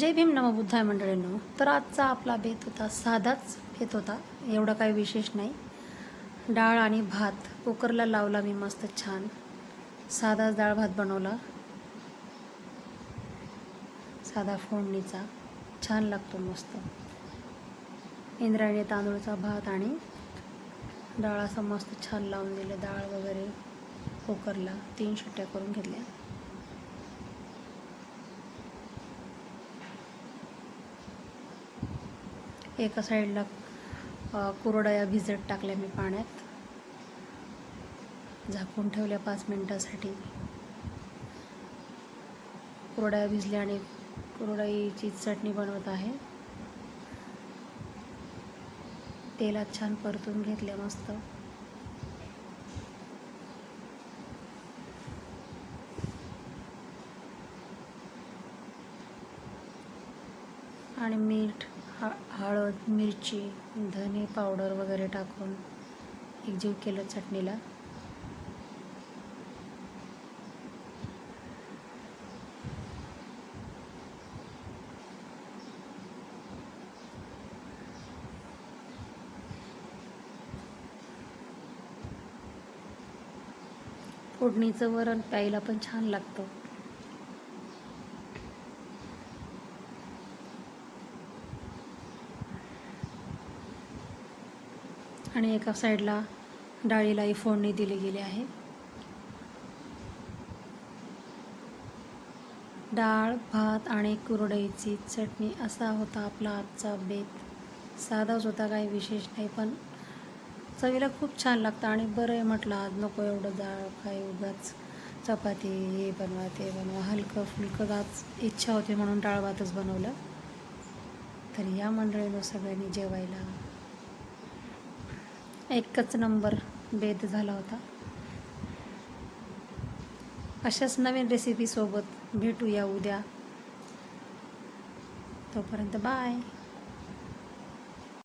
जय भीम नमो बुद्धाय मंडळींनो. तर आजचा आपला बेत होता, साधाच बेत होता, एवढं काही विशेष नाही. डाळ आणि भात कुकरला लावला मी मस्त छान. साधाच डाळ भात बनवला, साधा फोडणीचा, छान लागतो मस्त. इंद्रायणी तांदूळचा भात आणि डाळ असं मस्त छान लावून दिलं. डाळ वगैरे कुकरला 3 शिट्ट्या करून घेतल्या. एका साईडला कुरडया भिजत टाकल्या मी पाण्यात, झाकून ठेवल्या 5 मिनिटासाठी. कुरडया भिजल्या आणि कुरडईची चटणी बनवत आहे. तेलात छान परतून घेतल्या मस्त. आणि मीठ, हळद, मिरची, धने पावडर वगैरे टाकून एकजीव केलं चटणीला. फोडणीचं वरण प्यायला पण छान लागतं. आणि एका साईडला डाळीलाही फोडणी दिली गेली आहे. डाळ, भात आणि कुरडईची चटणी असा होता आपला आजचा बेत. साधाच होता, काही विशेष नाही, पण चवीला खूप छान लागतं. आणि बरं आहे म्हटलं, आज नको एवढं डाळ, काही उगाच चपाती हे बनवा ते बनवा, हलकं फुलकं. आज इच्छा होती म्हणून डाळ भातच बनवलं. तर या मंडळीनं सगळ्यांनी जेवायला. एकच नंबर बेत झाला होता. अशाच नवीन रेसिपीसोबत भेटूया उद्या. तोपर्यंत बाय.